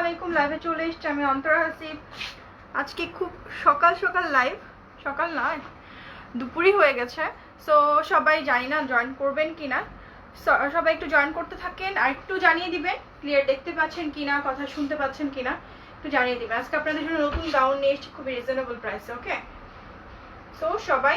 আলাইকুম। লাইভে চলে এসেছি আমি অন্তরা হাসিব। আজকে খুব সকাল সকাল লাইভ, সকাল নয় দুপুরই হয়ে গেছে। সো সবাই জানি না জয়েন করবেন কিনা, সবাই একটু জয়েন করতে থাকেন আর একটু জানিয়ে দিবেন ক্লিয়ার দেখতে পাচ্ছেন কিনা, কথা শুনতে পাচ্ছেন কিনা একটু জানিয়ে দিবেন। আজকে আপনাদের জন্য নতুন গাউন নিয়ে এসেছি খুবই রিজনেবল প্রাইসে। ওকে, সো সবাই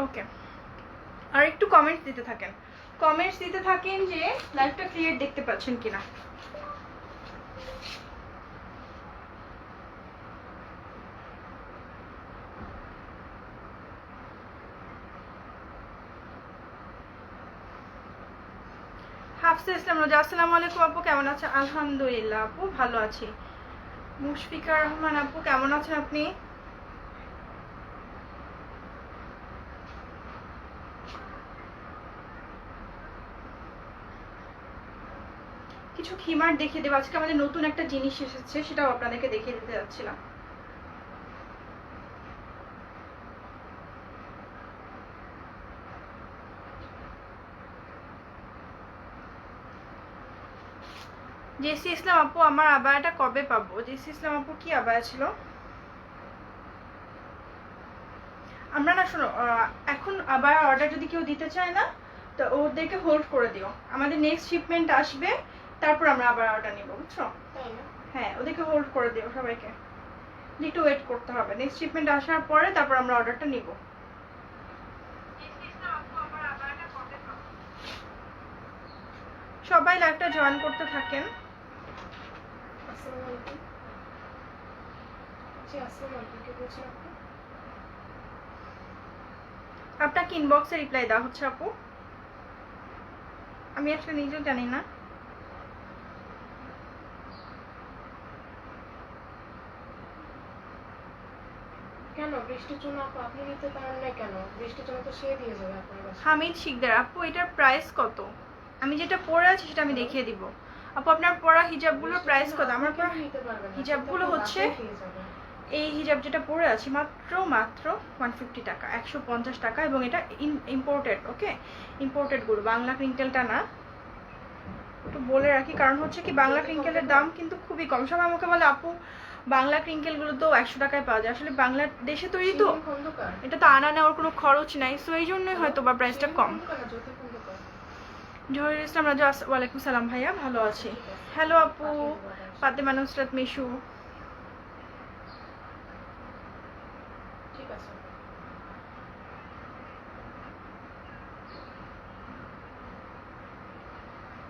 ওকে আর একটু কমেন্টস দিতে থাকেন যে লাইভটা ক্লিয়ার দেখতে পাচ্ছেন কিনা। হাফসা ইসলাম রাজা, আসসালামু আলাইকুম আপু, কেমন আছেন? আলহামদুলিল্লাহ আপু ভালো আছি। মুশফিকা রহমান আপু, কেমন আছেন আপনি? কিছু খিমার দেখিয়ে দেবো। আজকে আমাদের নতুন একটা জিনিস এসেছে, সেটাও আপনাদেরকে দেখিয়ে দিতে যাচ্ছিলাম। জেসি ইসলাম আপু, আমার আবায়াটা কবে পাবো? জেসি ইসলাম আপু কি আবায়া ছিল? আমরা না শোনো, এখন আবার অর্ডার যদি কেউ দিতে চায় না তো ওদেরকে হোল্ড করে দিও। আমাদের নেক্সট শিপমেন্ট আসবে, তারপর আমরা আবার অর্ডার নিব, বুঝছো? হ্যাঁ, ওদেরকে হোল্ড করে দিও সবাইকে, একটু ওয়েট করতে হবে। নেক্সট শিপমেন্ট আসার পরে তারপর আমরা অর্ডারটা নিব। সবাই লাইভটা জয়েন করতে থাকেন। আপনাকে ইনবক্সে রিপ্লাই দেওয়া হচ্ছে আপু, আমি আসলে নিজেও জানি না। কেন বৃষ্টির জন্য আপনি নিতে পারেন না কেন? বৃষ্টির জন্য তো সে দিয়ে যাবে আপনার কাছে। হামিদ শিকদার আপু, এটার প্রাইস কত? আমি যেটা পরে আছি সেটা আমি দেখিয়ে দিব। আপু আপনার পরা হিজাবগুলোর প্রাইস কত? আমার পরা হিজাবগুলো হচ্ছে এই হিজাব যেটা পরে আছি মাত্র 150 টাকা, 150 টাকা, এবং এটা ইম্পোর্টেড। ওকে, ইম্পোর্টেডগুলো, বাংলা ক্রিঙ্কেলটা না, একটু বলে রাখি। কারণ হচ্ছে কি, বাংলা ক্রিঙ্কেলের দাম কিন্তু খুবই কম। সবাই আমাকে বলে আপু বাংলা ক্রিঙ্কেলগুলো তো 100 টাকায় পাওয়া যায়। আসলে বাংলাদেশে তৈরি তো, এটা তো আনা নেওয়ার কোনো খরচ নাই, সো এই জন্যই হয়তো বা প্রাইসটা কম। জহিরুল ইসলাম রাজা, ওয়ালাইকুম সালাম ভাইয়া, ভালো আছি। হ্যালো আপু ফাতেমা নুসরাত মিশু,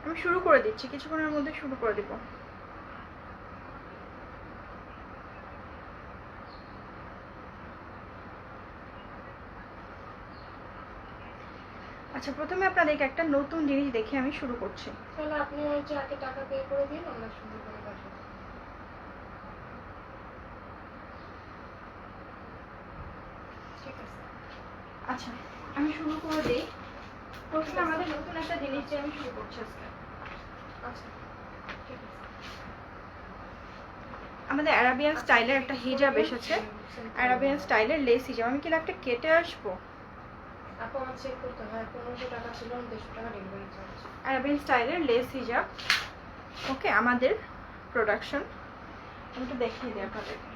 আমি শুরু করে দিচ্ছি, কিছুক্ষণের মধ্যে শুরু করে দিব। আচ্ছা, প্রথমে আপনাদেরকে একটা নতুন জিনিস দেখে আমি শুরু করছি। তাহলে আপনি ওই যে আগে টাকা পে করে দিন, আমরা সুন্দর করে পাঠাবো। ঠিক আছে, আচ্ছা আমি শুরু করে দিই। প্রথমে আমাদের নতুন একটা জিনিস দিয়ে আমি শুরু করছি আজকে। আচ্ছা ঠিক আছে। আমাদের অ্যারাবিয়ান স্টাইলের একটা হিজাব এসেছে, অ্যারাবিয়ান স্টাইলের লেস হিজাব। আমি কি একটা কেটে আসবো? আপু আমার চেক করতে হয়, 1500 টাকা ছিল, 150 টাকা ডেলিভারি চার্জ। অ্যারাবিয়ান স্টাইলের লেস হিজাব, ওকে, আমাদের প্রোডাকশন। আমি একটু দেখিয়ে দিই আপনাদেরকে।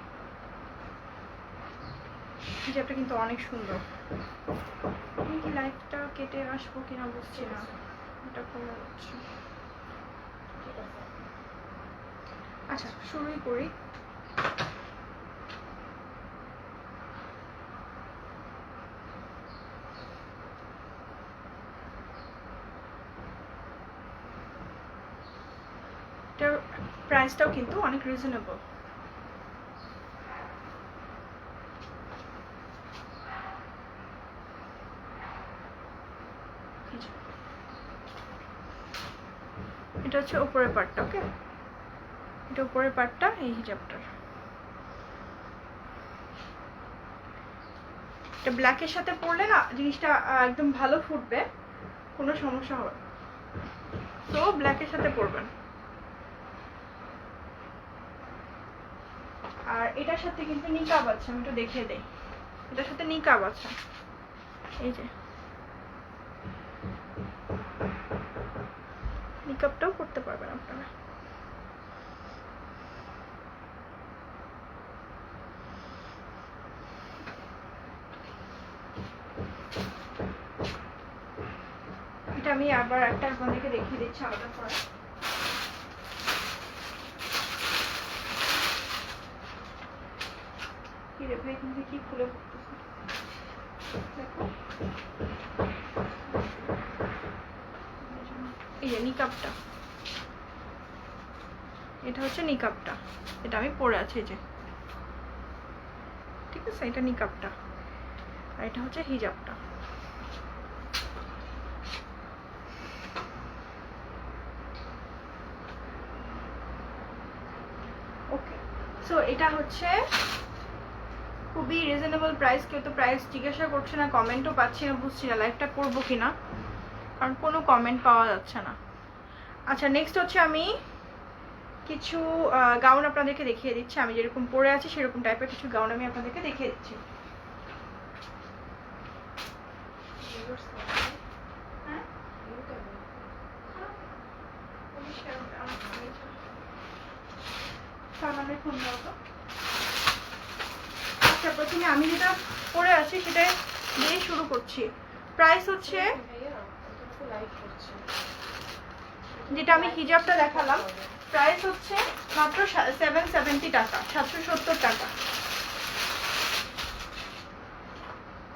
হিজাবটা কিন্তু অনেক সুন্দর। আমি কি লাইটটা কেটে আসবো কিনা বুঝছি না, এটা করে যাচ্ছে। ঠিক আছে, আচ্ছা শুরুই করি। এটার প্রাইসটাও কিন্তু অনেক রিজনেবল। এটা হচ্ছে উপরের পার্টটা, ওকে, এটা উপরের পার্টটা এই হিজাবটার। এটা ব্ল্যাকের সাথে পরলে না জিনিসটা একদম ভালো ফুটবে, কোনো সমস্যা হবে। তো ব্ল্যাকের সাথে পরবেন। আর এটার সাথে কিন্তু নিকাব আছে, আমি একটু দেখিয়ে দেই। এটার সাথে নিকাব আছে, এই যে নিকাবটাও করতে পারবেন আপনারা। এটা আমি আবার একটা আপনাদেরকে দেখিয়ে দিচ্ছি আলাদা করে। কি রে ভাই, তুমি কি খুলে পড়তেছো? দেখো এই যে নিকাবটা, এটা হচ্ছে নিকাবটা, এটা আমি পরে আছি এই যে, ঠিক আছে? এটা নিকাবটা আর এটা হচ্ছে হিজাবটা। ওকে, সো এটা হচ্ছে খুবই রিজনেবল প্রাইস। কেউ তো প্রাইস জিজ্ঞাসা করছে না, কমেন্টও পাচ্ছি না, বুঝছি না লাইভটা করবো কিনা, কারণ কোনো কমেন্ট পাওয়া যাচ্ছে না। আচ্ছা, নেক্সট হচ্ছে আমি কিছু গাউন আপনাদেরকে দেখিয়ে দিচ্ছি। আমি যেরকম পরে আছি সেরকম টাইপের কিছু গাউন আমি আপনাদেরকে দেখিয়ে দিচ্ছি। আচ্ছা, প্রথমে আমি যেটা পরে আছি সেটা দিয়ে শুরু করছি। প্রাইস হচ্ছে, যেটা আমি হিজাবটা দেখালাম, প্রাইস হচ্ছে মাত্র 770 টাকা, 770 টাকা।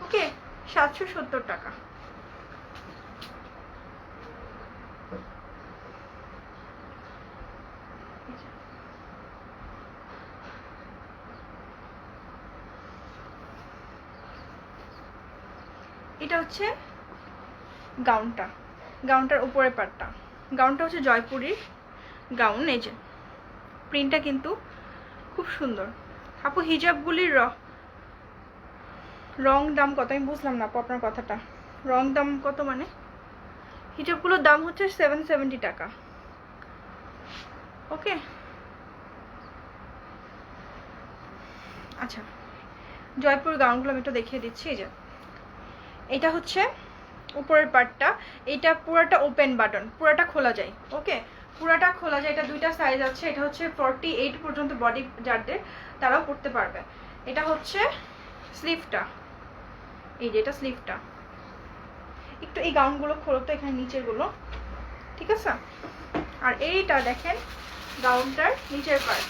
ওকে, 770 টাকা। এটা হচ্ছে গাউনটা, গাউনটার উপরের পাটটা। গাউনটা হচ্ছে জয়পুরীর গাউন। এই যে প্রিন্টটা কিন্তু খুব সুন্দর। আপু হিজাবগুলির রং দাম কত? আমি বুঝলাম না আপু আপনার কথাটা। রং দাম কত মানে? হিজাবগুলোর দাম হচ্ছে 770 টাকা। ওকে, আচ্ছা জয়পুর গাউনগুলো আমি একটু দেখিয়ে দিচ্ছি। এই যে এটা হচ্ছে উপরের পার্টটা, এটা পুরাটা ওপেন বাটন, পুরাটা খোলা যায়। ওকে, পুরাটা খোলা যায়। এটা দুইটা সাইজ আছে, এটা হচ্ছে 48 পর্যন্ত বডি যাদের তারাও পরতে পারবে। এটা হচ্ছে স্লিভটা, এই যে এটা স্লিভটা। একটু এই গাউনগুলো খোলো তো, এখানে নিচের গুলো, ঠিক আছে? আর এইটা দেখেন গাউনটার নিচের পার্ট।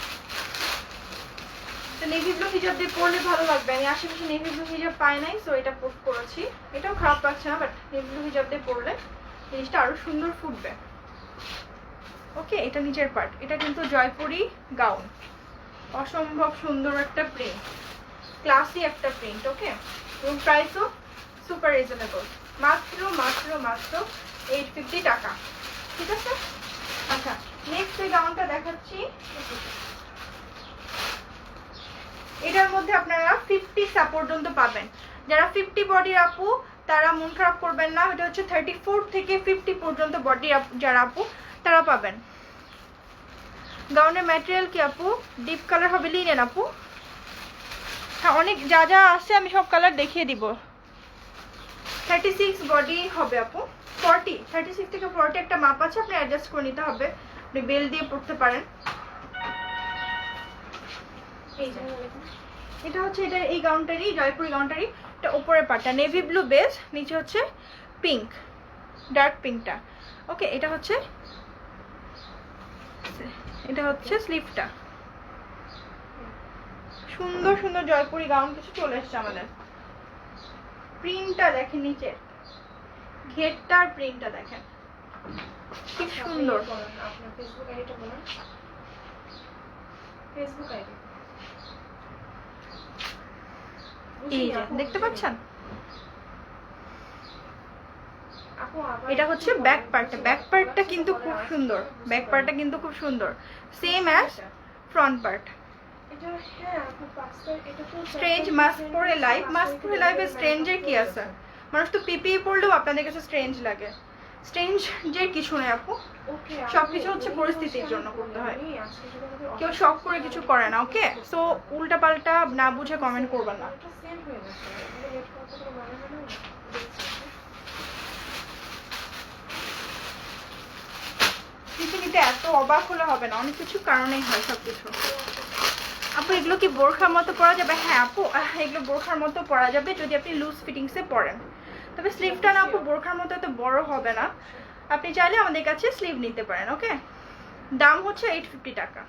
তো নেভি ব্লু হিজাব দিয়ে পরলে ভালো লাগবে। আমি আশেপাশে নেভি ব্লু হিজাব পাই নাই, সো এটা পোস্ট করেছি। এটাও খারাপ লাগছে না, বাট নেভি ব্লু হিজাব দিয়ে পরলে জিনিসটা আরো সুন্দর ফুটবে। ওকে, এটা নিচের পার্ট। এটা কিন্তু জয়পুরি গাউন, অসম্ভব সুন্দর একটা প্রিন্ট, ক্লাসি একটা প্রিন্ট। ওকে, এবং প্রাইসও সুপার রিজনেবল, মাত্র মাত্র মাত্র 850 টাকা, ঠিক আছে? আচ্ছা, নেক্সট এই গাউনটা দেখাচ্ছি। এটার মধ্যে আপনারা 50 পর্যন্ত পাবেন। যারা 50 বডির আপু তারা মন খারাপ করবেন না, এটা হচ্ছে 34 থেকে 50 পর্যন্ত বডি যারা আপু তারা পাবেন। গাউনের ম্যাটেরিয়াল কি আপু? ডিপ কালার হবে, লিনেন আপু। হ্যাঁ, অনেক যা যা আছে আমি সব কালার দেখিয়ে দিব। 36 বডি হবে আপু, 36 থেকে 40 একটা মাপ আছে, আপনি অ্যাডজাস্ট করে নিতে হবে। আপনি বেল দিয়ে পড়তে পারেন। এটা হচ্ছে এটা এই গাউনটারই, জয়পুরি গাউনটারই এটা উপরের পাটটা নেভি ব্লু বেস, নিচে হচ্ছে পিঙ্ক, ডার্ক পিঙ্কটা। ওকে, এটা হচ্ছে স্লিভটা। সুন্দর সুন্দর জয়পুরি গাউন কিছু চলে এসছে আমাদের। প্রিন্টটা দেখেন, নিচের ঘেরটার প্রিন্টটা দেখেন কি সুন্দর। আপনার ফেসবুক আইডিটা বলুন। ফেসবুক আইডি এই যে দেখতে পাচ্ছেন, এটা হচ্ছে ব্যাক পার্টটা। ব্যাক পার্টটা কিন্তু খুব সুন্দর, ব্যাক পার্টটা কিন্তু খুব সুন্দর, সেম অ্যাজ ফ্রন্ট পার্ট। এটা হ্যাঁ আপু পাঁচটা। এটা তো স্ট্রেঞ্জ মাস্ক পরে লাইভ, মাস্ক পরে লাইভে স্ট্রেঞ্জের কি আছে? মানুষ তো পিপিই পরলেও আপনাদের কাছে স্ট্রেঞ্জ লাগে। স্ট্রেঞ্জের কিছু নেই আপু, ওকে সবকিছু হচ্ছে পরিস্থিতির জন্য করতে হয়, কেউ শখ করে কিছু করে না। ওকে, সো উল্টা পাল্টা না বুঝে কমেন্ট করবেন না। সেম হয়ে যাচ্ছে মানে লেট করতে কোনো মানে হয় না দেখছি কিছু নিতে এত অবাক হলে হবে না, অনেক কিছু কারণেই হয় সব কিছু। আপু এগুলো কি বোরখার মতো পরা যাবে? হ্যাঁ আপু, এগুলো বোরখার মতো পরা যাবে যদি আপনি লুজ ফিটিংসে পরেন। তবে স্লিভটা না আপু বোরখার মতো এত বড় হবে না, আপনি চাইলে আমাদের কাছে স্লিভ নিতে পারেন। ওকে, দাম হচ্ছে 850 টাকা।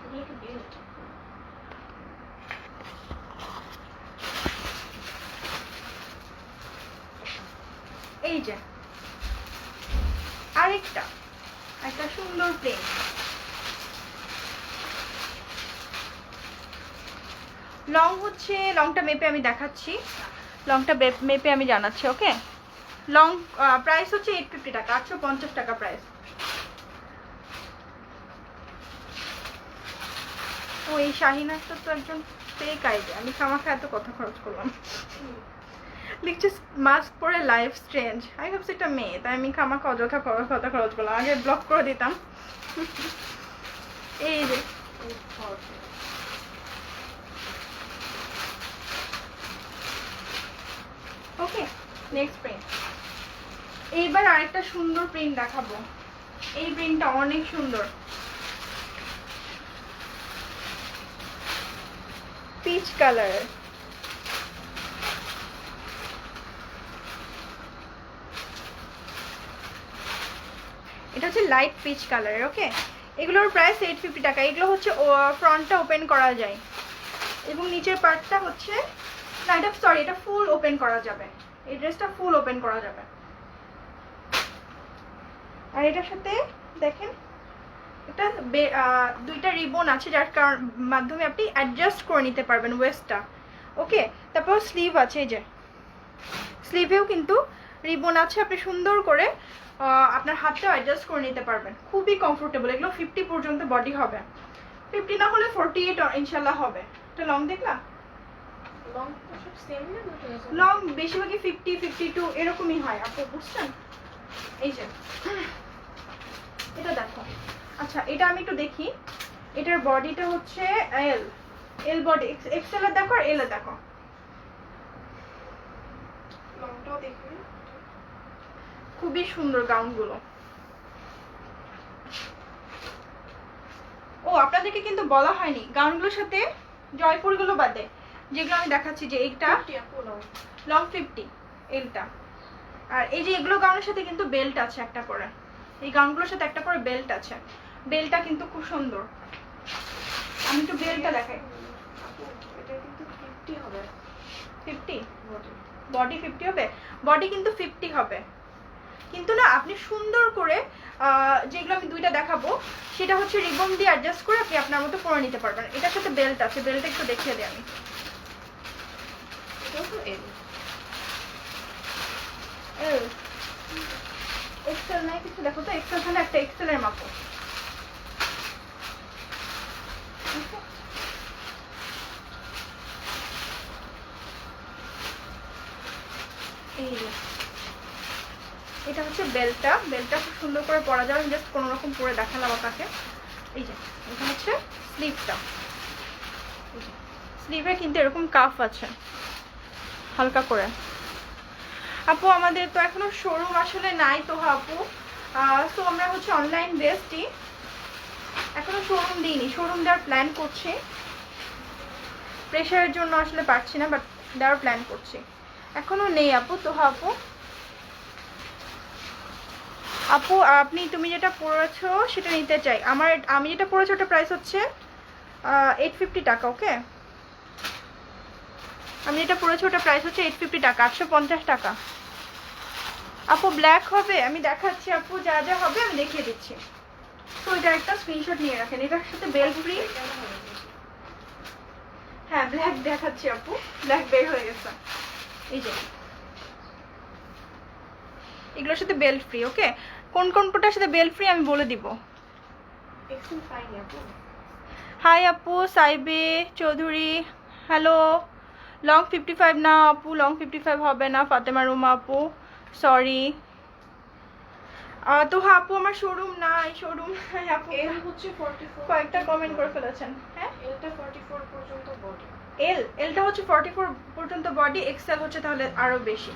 এগুলো কি বেল্ট? এই যে আরেকটা, একটা সুন্দর প্লেন, লং হচ্ছে, লংটা মেপে আমি দেখাচ্ছি, লংটা মেপে আমি জানাচ্ছি। ওকে, লং প্রাইস হচ্ছে 850 টাকা, 850 টাকা প্রাইস। ও এই শাহিনা তো একজন ফেক আইডি, আমি খামাখা এত কথা খরচ করলাম। লিখছে মাস্ক পরে লাইফ স্ট্রেঞ্জ, আমি ভাবছি এটা মেয়ে, তাই আমি খামাখা অযথা কথা খরচ করলাম, আগে ব্লক করে দিতাম। এই যে ওকে, নেক্সট প্রিন্ট। এইবার আরেকটা সুন্দর প্রিন্ট দেখাবো, এই প্রিন্টটা অনেক সুন্দর, পিচ কালারের। এটা হচ্ছে লাইট পিচ কালারের। ওকে, এগুলোর প্রাইস 850 টাকা। এগুলো হচ্ছে ফ্রন্টটা ওপেন করা যায় এবং নিচের পার্টটা হচ্ছে না, এটা সরি, এটা ফুল ওপেন করা যাবে, এই ড্রেসটা ফুল ওপেন করা যাবে। আর এটার সাথে দেখেন এটা দুইটা রিবন আছে, যার মাধ্যমে আপনি অ্যাডজাস্ট করে নিতে পারবেন ওয়েস্টটা। ওকে, তারপর স্লিভ আছে, এই যে স্লিভেও কিন্তু রিবন আছে, আপনি সুন্দর করে আপনার হাতটা অ্যাডজাস্ট করে নিতে পারবেন, খুবই কমফোর্টেবল। এগুলো 50 পর্যন্ত বডি হবে, 50 না হলে 48 ইনশাল্লাহ হবে। এটা লং দেখলা, লং তো সব সেম না দুটো? লং বেশিরভাগই 50, 52 এরকমই হয় আপনি বুঝছেন। এই যে এটা দেখো, আচ্ছা এটা আমি একটু দেখি, এটার বডিটা হচ্ছে এল বডি, এক্সেল এর দেখো আর এল এর দেখো, লংটাও দেখবে। খুবই সুন্দর গাউনগুলো। ও আপনাদেরকে কিন্তু বলা হয়নি, গাউনগুলোর সাথে জয়পুরগুলো বাদে যেগুলো আমি দেখাচ্ছি, যে এইটা লং 50 এইটা, আর এই যে এগুলো গাউনের সাথে কিন্তু বেল্ট আছে একটা করে, এই গাউনগুলোর সাথে একটা করে বেল্ট আছে, বেল্টটা কিন্তু খুব সুন্দর। আমি একটু বেল্টটা দেখাই, এটা কিন্তু 50 হবে 50 বডি। বডি 50 হবে, বডি কিন্তু 50 হবে, কিন্তু না আপনি সুন্দর করে যেগুলো আমি দুইটা দেখাবো সেটা হচ্ছে রিবন দিয়ে অ্যাডজাস্ট করে আপনি আপনার মতো পরে নিতে পারবেন। এটার সাথে বেল্ট আছে, বেল্টটা একটু দেখিয়ে দিই আমি। এটাও তো এল। এক্সেল নাই কিছু, দেখো তো এক্সেল থাকলে একটা এক্সেলের মাপো। এই যে এটা হচ্ছে বেল্টটা, বেল্টটা খুব সুন্দর করে পরা যাবে, আমি জাস্ট কোনো রকম পরে দেখালাম আপনাকে। এই যে এটা হচ্ছে স্লিভটা, স্লিভে কিন্তু এরকম কাফ আছে হালকা করে। আপু আমাদের তো এখনো শোরুম আসলে নাই তো আপু, সো আমরা হচ্ছে অনলাইন বেসডই, এখনো শোরুম দিইনি, শোরুম দেওয়ার প্ল্যান করছি, প্রেশারের জন্য আসলে পারছি না, বাট দেওয়ার প্ল্যান করছি, এখনো নেই আপু। তো আপু আপু তুমি যেটা পরেছো সেটা নিতে চাই, আমি যেটা পরেছি ওটা প্রাইস হচ্ছে 850 টাকা। ওকে, আমি যেটা পরেছি ওটা প্রাইস হচ্ছে 850 টাকা, 850 টাকা। আপু ব্ল্যাক হবে, আমি দেখাচ্ছি আপু, যা যা হবে আমি দেখিয়ে দিচ্ছি। তো এটা একটা স্ক্রিনশট নিয়ে রাখেন, এটার সাথে বেল্ট ফ্রি। হ্যাঁ ব্ল্যাক দেখাচ্ছি আপু, ব্ল্যাক বের হয়ে গেছে, এই যে এগুলোর সাথে বেল্ট ফ্রি। ওকে, কোন কোনটার সাথে বেল্ট ফ্রি আমি বলে দিব। এক্সেল পাইনি আপু। হাই আপু, সাইবে চৌধুরী, হ্যালো, লং 55 না আপু, লং 55 হবে না ফাতেমা রুমা আপু, সরি। তো হ্যাঁ আপু আমার শোরুম না, এই শোরুম আপু এল হচ্ছে 44 কয়েকটা কমেন্ট করে ফেলেছেন। হ্যাঁ এলটা 44 পর্যন্ত বডি। এলটা হচ্ছে 44 পর্যন্ত বডি, এক্সেল হচ্ছে তাহলে আরো বেশি।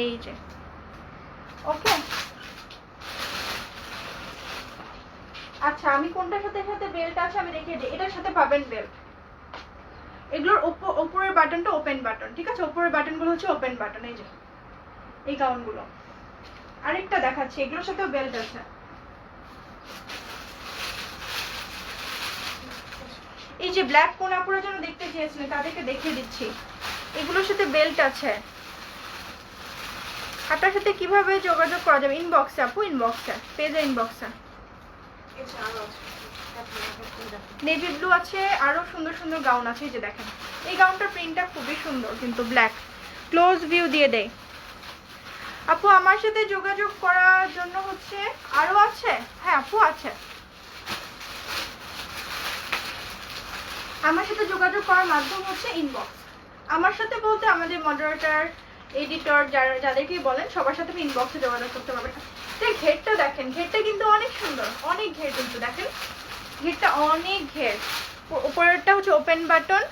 এই যে ওকে। আচ্ছা আমি কোনটার সাথে সাথে বেল্ট আছে আমি দেখিয়ে দিই। এটার সাথে পাবেন বেল্ট। এগুলোর উপরের বাটনটা ওপেন বাটন, ঠিক আছে? উপরের বাটনগুলো হচ্ছে ওপেন বাটন। এই যে এই গাউনগুলো। আরেকটা দেখাচ্ছি, এগুলোর সাথেও বেল্ট আছে। এই যে ব্ল্যাক কোন আপুরা যেন দেখতে চেয়েছিলেন তাদেরকে দেখিয়ে দিচ্ছি, এগুলোর সাথে বেল্ট আছে। আপনার সাথে কিভাবে যোগাযোগ করা যাবে? ইনবক্সে আপু, ইনবক্সে, পেজে ইনবক্সে। এছাড়াও আছে নেভি ব্লু আছে, আরো সুন্দর সুন্দর গাউন আছে। এই যে দেখেন এই গাউনটার প্রিন্টটা খুবই সুন্দর কিন্তু ব্ল্যাক। ক্লোজ ভিউ দিয়ে দেই। আপু আমার সাথে যোগাযোগ করার জন্য হচ্ছে আরো আছে। হ্যাঁ আপু আছে। আমার সাথে যোগাযোগ করার মাধ্যম হচ্ছে ইনবক্স। আমার সাথে বলতে আমাদের মডারেটর, এডিটর যাদেরকে বলেন সবার সাথে ইনবক্সে যোগাযোগ করতে পারবেন। ঘেরটা দেখেন, ঘেরটা কিন্তু অনেক সুন্দর, অনেক ঘের কিন্তু দেখেন, ঘেরটা অনেক ঘের। উপরেরটা হচ্ছে ওপেন বাটন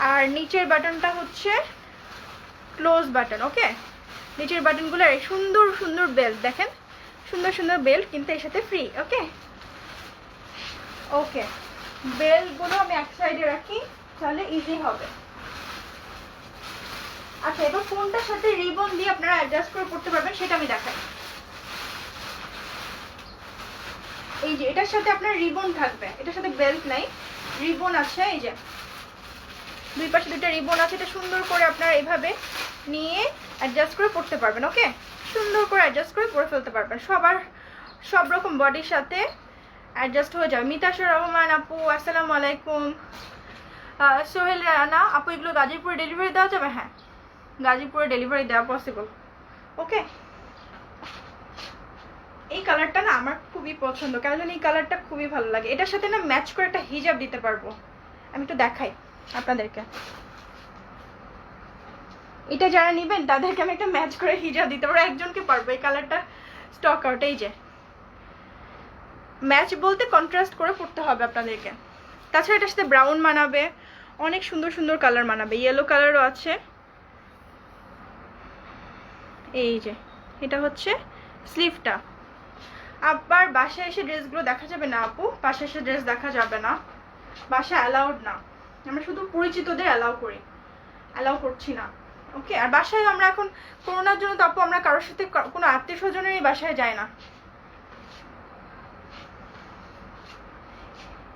আর নিচের বাটনটা হচ্ছে ক্লোজ বাটন। ওকে, নিচের বাটনগুলো সুন্দর সুন্দর বেল্ট দেখেন, সুন্দর সুন্দর বেল্ট কিন্তু এর সাথে ফ্রি। ওকে ওকে, বেল্টগুলো আমি এক সাইডে রাখি তাহলে ইজি হবে। আচ্ছা এবার কোনটার সাথে রিবন দিয়ে আপনারা অ্যাডজাস্ট করে পড়তে পারবেন সেটা আমি দেখাই। এই যে এটার সাথে আপনার রিবন থাকবে, এটার সাথে বেল্ট নাই, রিবন আছে। এই যে দুই পাশে দুইটা রিবন আছে, এটা সুন্দর করে আপনারা এইভাবে নিয়ে অ্যাডজাস্ট করে পড়তে পারবেন। ওকে, সুন্দর করে অ্যাডজাস্ট করে পরে ফেলতে পারবেন, সব রকম বডির সাথে অ্যাডজাস্ট হয়ে যাবে। মিতাশা রহমান আপু আসসালামু আলাইকুম। সোহেল রানা আপু এগুলো গাজীপুরে ডেলিভারি দেওয়া যাবে? হ্যাঁ গাজীপুরে ডেলিভারি দেওয়া পসিবল। ওকে, এই কালারটা না আমার খুবই পছন্দ, কেন জানি এই কালারটা খুবই ভালো লাগে। এটার সাথে না ম্যাচ করে একটা হিজাব দিতে পারবো। আমি একটু দেখাই আপনাদেরকে, এটা যারা নেবেন তাদেরকে আমি একটা ম্যাচ করে হিজাব দিতে পারবো, একজনকে পারবো। এই কালারটা স্টক আউট। এই যে ম্যাচ বলতে কন্ট্রাস্ট করে পড়তে হবে আপনাদেরকে। তাছাড়া এটার সাথে ব্রাউন মানাবে, অনেক সুন্দর সুন্দর কালার মানাবে, ইয়েলো কালারও আছে। এই যে এটা হচ্ছে স্লিভটা। আবার বাসায় এসে ড্রেসগুলো দেখা যাবে না আপু, বাসায় এসে ড্রেস দেখা যাবে না, বাসায় অ্যালাউড না। আমরা শুধু পরিচিতদের অ্যালাউ করছি না। ওকে, আর বাসায় আমরা এখন করোনার জন্য তো আপু আমরা কারোর সাথে কোনো আত্মীয় স্বজনেরই বাসায় যায় না।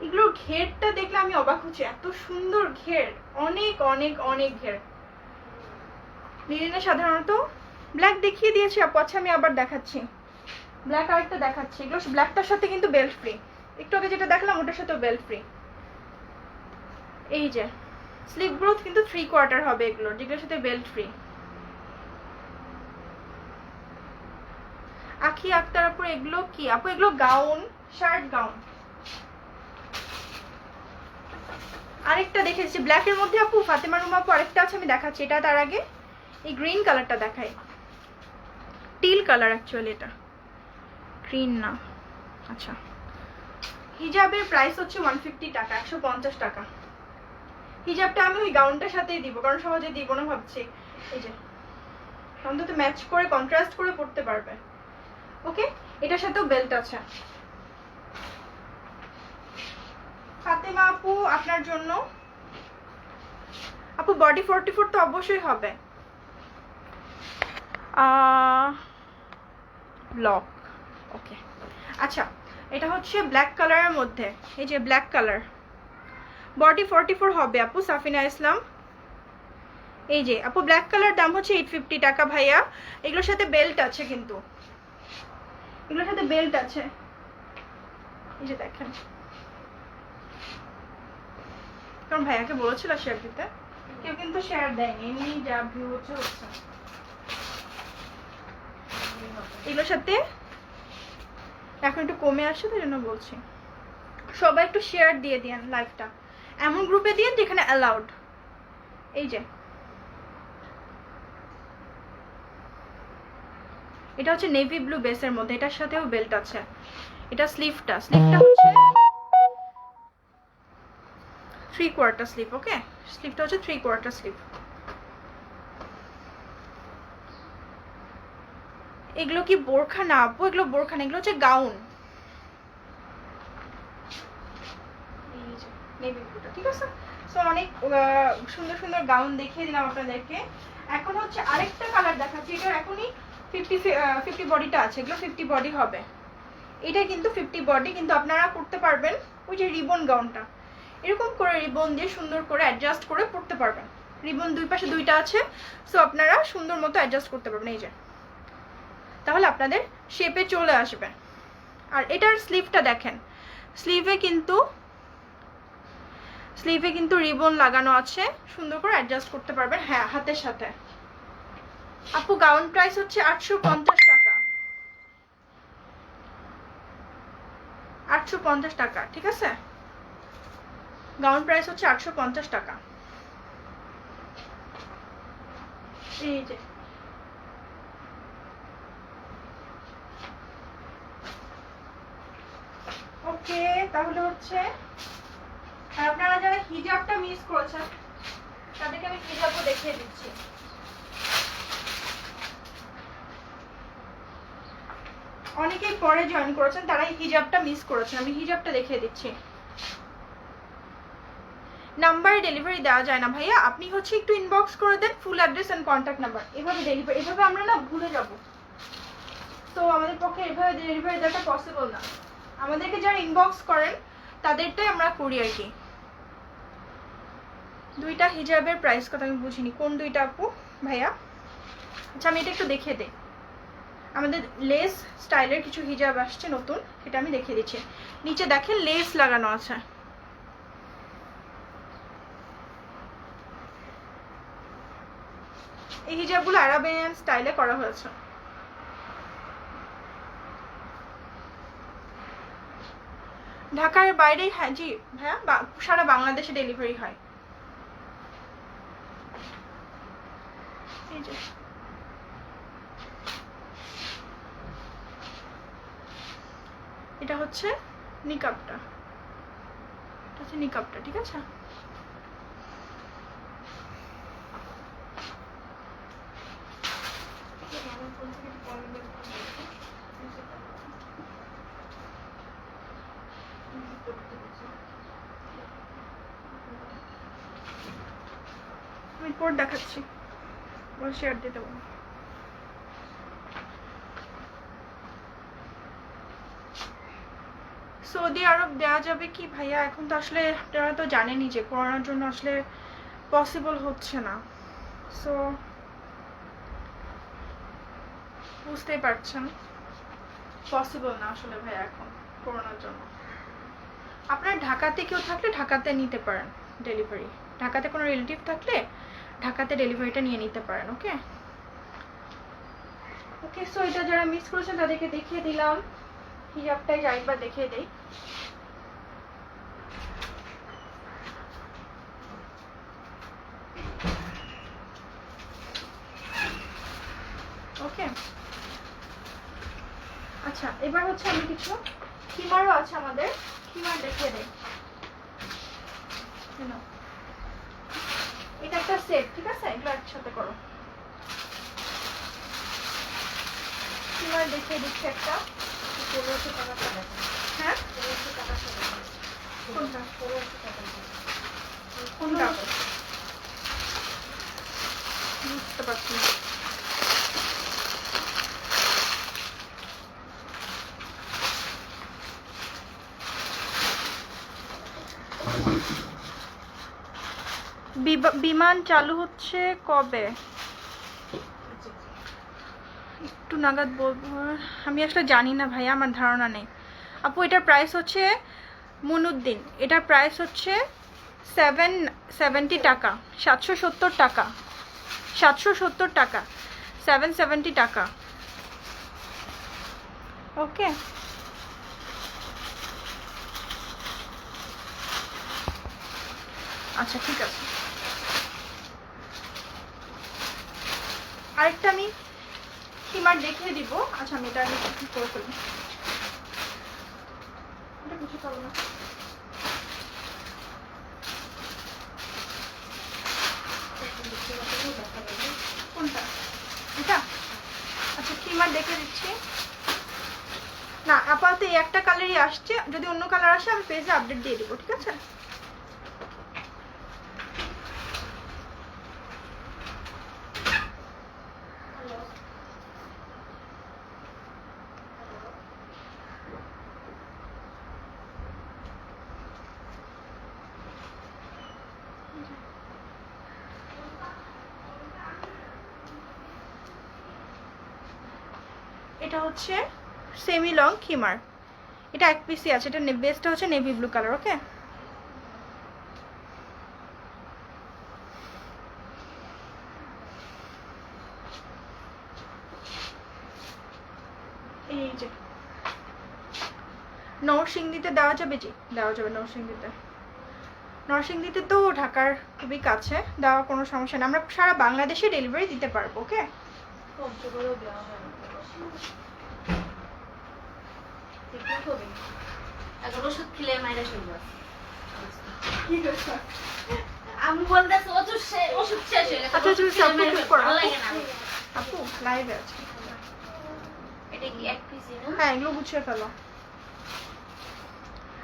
এগুলোর ঘেরটা দেখলে আমি অবাক হচ্ছি, এত সুন্দর ঘের, অনেক অনেক অনেক ঘের। লিনেনে সাধারণত ব্ল্যাক দেখিয়ে দিয়েছি আপু। আচ্ছা আমি আবার দেখাচ্ছি, ব্ল্যাক আরেকটা দেখাচ্ছি। এগুলো ব্ল্যাকটার সাথে কিন্তু বেল্ট ফ্রি, একটু আগে যেটা দেখলাম ওটার সাথেও বেল্ট ফ্রি। এই যে স্লিভ গ্রোথ কিন্তু 3/4 হবে এগুলোর, যেগুলোর সাথে বেল্ট ফ্রি। আখি আক্তার আপু এগুলো কি আপু? এগুলো গাউন, শার্ট গাউন। আরেকটা দেখেছি ব্ল্যাকের মধ্যে আপু, ফাতেমা রুমা আপু আরেকটা আছে আমি দেখাচ্ছি। এটা তার আগে এই গ্রিন কালারটা দেখাই, টিল কালার অ্যাকচুয়ালি, এটা গ্রিন না। আচ্ছা হিজাবের প্রাইস হচ্ছে 150 টাকা, 150 টাকা। হিজাবটা আমি ওই গাউনটার সাথেই দিব, কারণ সহজে দিব না ভাবছি। এই যে অন্তত ম্যাচ করে কন্ট্রাস্ট করে পড়তে পারবে। ওকে, এটার সাথেও বেল্ট আছে। ফাতেমা আপু আপনার জন্য আপু বডি 44 তো অবশ্যই হবে। ব্লক। ওকে আচ্ছা, এটা হচ্ছে ব্ল্যাক কালারের মধ্যে, এই যে ব্ল্যাক কালার, বডি 44 হবে আপু। সাফিনা ইসলাম, এই যে আপু ব্ল্যাক কালার, দাম হচ্ছে 850 টাকা ভাইয়া। এগুলোর সাথে বেল্ট আছে কিন্তু, এগুলোর সাথে বেল্ট আছে। এই যে দেখেন, কারণ ভাইয়াকে বলেছিল শেয়ার দিতে, কেউ কিন্তু শেয়ার দেয়নি, এমনি যা ভিউ হচ্ছে হচ্ছে। এগুলোর সাথে এখন একটু কমে আসছে, তাই জন্য বলছি সবাই একটু শেয়ার দিয়ে দিন লাইভটা, এমন গ্রুপে দিন যেখানে অ্যালাউড। এই যে এটা হচ্ছে নেভি ব্লু বেসের মধ্যে, এটার সাথেও বেল্ট আছে। এটা স্লিভটা হচ্ছে 3/4 স্লিভ। ওকে, স্লিভটা হচ্ছে 3/4 স্লিভ। এগুলো কি বোরখা না আপু? এগুলো বোরখা না, এগুলো হচ্ছে গাউন। নেভি ব্লুটা, ঠিক আছে। সো অনেক সুন্দর সুন্দর গাউন দেখিয়ে দিলাম আপনাদেরকে। এখন হচ্ছে আরেকটা কালার দেখাচ্ছি। এটা এখনই 50 বডিটা আছে, এগুলো 50 বডি হবে। এটা কিন্তু 50 বডি, কিন্তু আপনারা করতে পারবেন ওই যে রিবন গাউনটা, এরকম করে রিবন দিয়ে সুন্দর করে অ্যাডজাস্ট করে পরতে পারবেন। রিবন দুই পাশে দুইটা আছে, সো আপনারা সুন্দর মতো অ্যাডজাস্ট করতে পারবেন। এই যে, তাহলে আপনাদের শেপে চলে আসবে। আর এটার স্লিভটা দেখেন, স্লিভে কিন্তু রিবন লাগানো আছে, সুন্দর করে অ্যাডজাস্ট করতে পারবেন। হ্যাঁ, হাতের সাথে। আপু গাউন প্রাইস হচ্ছে 850 টাকা, 850 টাকা, ঠিক আছে। গাউন প্রাইস হচ্ছে 850 টাকা। এই যে ওকে, তাহলে হচ্ছে আপনারা যারা হিজাবটা মিস করেছেন তাদেরকে আমি হিজাবও দেখিয়ে দিচ্ছি। অনেকেই পরে জয়েন করেছেন, তারা হিজাবটা মিস করেছেন, আমি হিজাবটা দেখিয়ে দিচ্ছি। নাম্বারে ডেলিভারি দেওয়া যায় না ভাইয়া, আপনি হচ্ছে একটু ইনবক্স করে দেন full address and contact number. এভাবে ডেলিভারি, এভাবে আমরা না ভুলে যাব, তো আমাদের পক্ষে এভাবে ডেলিভারি দেওয়াটা পসিবল না। আমাদেরকে যারা ইনবক্স করেন তাদেরটাই আমরা করি আর কি। দুইটা হিজাবের প্রাইস কত আমি বুঝিনি, কোন দুইটা আপু ভাইয়া? আচ্ছা, আমি এটা একটু দেখিয়ে দিই। আমাদের লেস স্টাইলের কিছু হিজাব আসছে নতুন, সেটা আমি দেখিয়ে দিচ্ছি। নিচে দেখেন লেস লাগানো আছে। এই হিজাবগুলো আরাবিয়ান স্টাইলে করা হয়েছে। ঢাকার বাইরে, হ্যাঁ জি ভাইয়া, সারা বাংলাদেশে ডেলিভারি হয়। এই যে এটা হচ্ছে নিকাবটা, ঠিক আছে। আমি কোড দেখাচ্ছি, শেয়ার দিতে বলো। সৌদি আরব দেওয়া যাবে কি ভাইয়া? এখন তো আসলে আপনারা তো জানেনই যে করোনার জন্য আসলে পসিবল হচ্ছে না, সো বুঝতেই পারছেন পসিবল না আসলে ভাইয়া এখন করোনার জন্য। আপনার ঢাকাতে কেউ থাকলে ঢাকাতে নিতে পারেন ডেলিভারি, ঢাকাতে কোনো রিলেটিভ থাকলে ঢাকাতে ডেলিভারিটা নিয়ে নিতে পারেন। ওকে ওকে, সো এটা যারা মিস করেছেন তাদেরকে দেখিয়ে দিলাম। হিজাবটাই আরেকবার দেখিয়ে দেই। ওকে, আচ্ছা এবার হচ্ছে আমি কিছু খিমারও আছে আমাদের, খিমার দেখিয়ে দেই। এটা একটা সেট, ঠিক আছে, এগুলো একসাথে করো। খিমার দেখিয়ে দিচ্ছি একটা। হ্যাঁ, কোনটা কোনটা বুঝতে পারছি না। বিমান চালু হচ্ছে কবে? একটু নাগাদ বলবো, আমি আসলে জানি না ভাইয়া, আমার ধারণা নেই। আপু এটার প্রাইস হচ্ছে মুনুদ্দিন, এটার প্রাইস হচ্ছে 770 টাকা, 770 টাকা, 770 টাকা, 770 টাকা। ওকে, আচ্ছা ঠিক আছে। আরেকটা আমি খিমার দেখিয়ে দিব। আচ্ছা আমি এটা কি করে ফেলি, এটা বুঝতে পারবো না। কোনটা? এটা? আচ্ছা খিমার দেখে দিচ্ছি। না আপাতত এই একটা কালারই আসছে, যদি অন্য কালার আসে আমি পেজে আপডেট দিয়ে দিব, ঠিক আছে? এটা হচ্ছে সেমি লং খিমার, এটা এক পিসই আছে। এটা বেসটা হচ্ছে নেভি ব্লু কালার। ওকে, এই যে নরসিংদীতে দেওয়া যাবে? জি দেওয়া যাবে নরসিংদীতে। নরসিংদীতে তো ঢাকার খুবই কাছে, দেওয়া কোনো সমস্যা না, আমরা সারা বাংলাদেশে ডেলিভারি দিতে পারবো। ওকে, ওষুধ খেলে মায়েরা শুনবো। আমি বলতেছি ওষুধ শেষ হয়ে গেছে। আচ্ছা আচ্ছা আপু চুপ করো, ভালো লাগে না। আপু লাইভে আছে। এটা কি এক পিসি না? হ্যাঁ এগুলো গুছিয়ে ফেলো।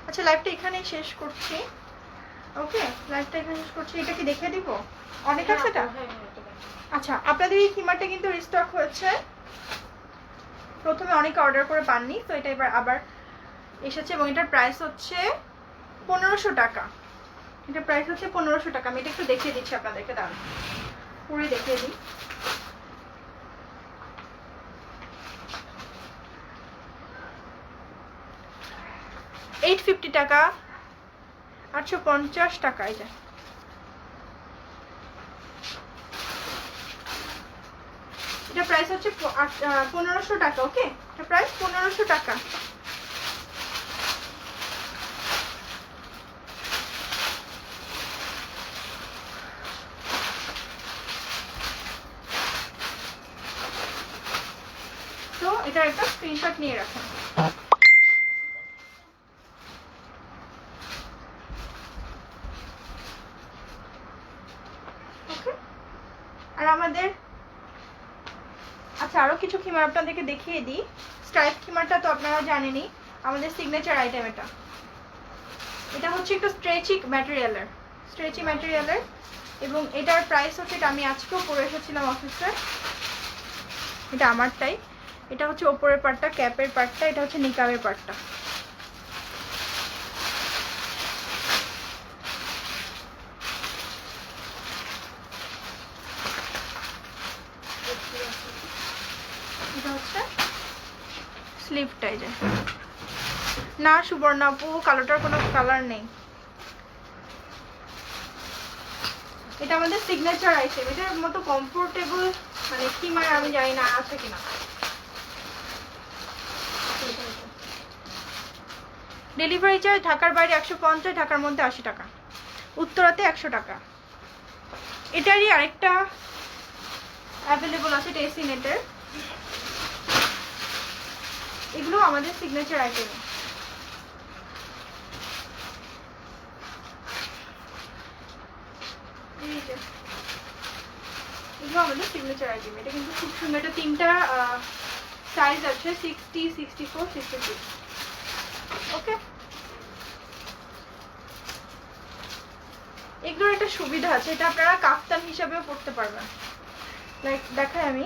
আচ্ছা লাইভটা এখানেই শেষ করছি। ওকে লাইভটা এখানে শেষ করছি। এটা কি দেখে দিব? অনেক আছে এটা। আচ্ছা আপনাদের এই খিমারটা কিন্তু রিস্টক হয়েছে, প্রথমে অনেকে অর্ডার করে পাননি, তো এটা এবার আবার এসেছে এবং এটার প্রাইস হচ্ছে 1500 টাকা। এটা প্রাইস হচ্ছে 1500 টাকা। আমি এটা একটু দেখিয়ে দিচ্ছি আপনাদেরকে, দাঁড়ান পুরোই দেখিয়ে দিই। $850 টাকা, 850 টাকা। এই যে এটা প্রাইস হচ্ছে 1500 টাকা। ওকে, এটা প্রাইস 1500 টাকা। তো এটা একটা স্ক্রিনশট নিয়ে রাখুন। ওকে, আর আমাদের আচ্ছা আরো কিছু খিমার আপনাদেরকে দেখিয়ে দিই। স্ট্রাইপ খিমারটা তো আপনারা জানেনই, আমাদের সিগনেচার আইটেম। এটা হচ্ছে একটু স্ট্রেচি ম্যাটেরিয়ালের এবং এটার প্রাইস হচ্ছে, এটা আমি আজকেও পরে এসেছিলাম অফিসে, এটা আমারটাই। এটা হচ্ছে ওপরের পার্টটা, ক্যাপের পার্টটা, এটা হচ্ছে নিকাবের পার্টটা। এটা হচ্ছে স্লিভটা। এই যে না সুবর্ণা আপু, কালোটার কোনো কালার নেই। এটা আমাদের সিগনেচার আইটেম, এটার মতো কমফোর্টেবল মানে খিমার আমি জানি না আছে কিনা। ডেলিভারি চার্জ ঢাকার বাইরে 150, ঢাকার মধ্যে 80 টাকা, উত্তরাতে 100 টাকা। এটারই আরেকটা অ্যাভেলেবল আছে, টেসি নেটের। এগুলো আমাদের সিগনেচার আইটেম। এগুলো আমাদের সিগনেচার আইটেম। এটা কিন্তু খুব সুন্দর। এটা তিনটা সাইজ আছে, 60, 64, 66। ওকে, এগুলোর একটা সুবিধা আছে, এটা আপনারা কাফতান হিসাবেও পড়তে পারবেন। লাইক দেখাই আমি,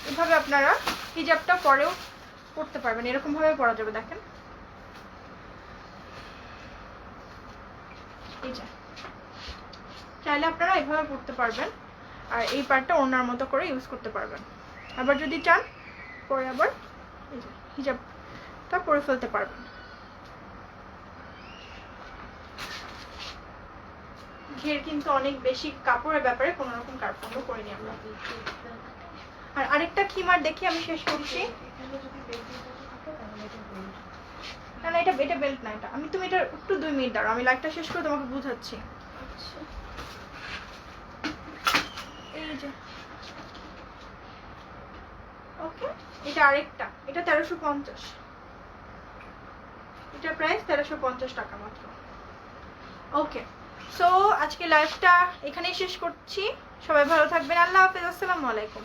এভাবে আপনারা হিজাবটা পরেও পড়তে পারবেন, এরকম ভাবে পরা যাবে। দেখেন এই যে, চাইলে আপনারা এভাবে পড়তে পারবেন আর এই পার্টটা ওড়নার মতো করে ইউজ করতে পারবেন। আবার যদি চান পরে আবার এই যে হিজাবটা পরে ফেলতে পারবেন। ঘের কিন্তু অনেক বেশি, কাপড়ের ব্যাপারে কোনো রকম কার্পণ্য করিনি আমরা। আর আরেকটা খিমার দেখি, আমি শেষ করছি। না না, এটা বেল্ট না, এটা তুমি এটা একটু 2 মিনিট দাঁড়াও, আমি লাইটটা শেষ করে তোমাকে বুঝাচ্ছি। আচ্ছা এই যে ওকে, এটা আরেকটা, এটা 1350, এটার প্রাইস 1350 টাকা মাত্র। ওকে, সো আজকে লাইভটা এখানেই শেষ করছি। সবাই ভালো থাকবেন, আল্লাহ হাফেজ, আসসালামু আলাইকুম।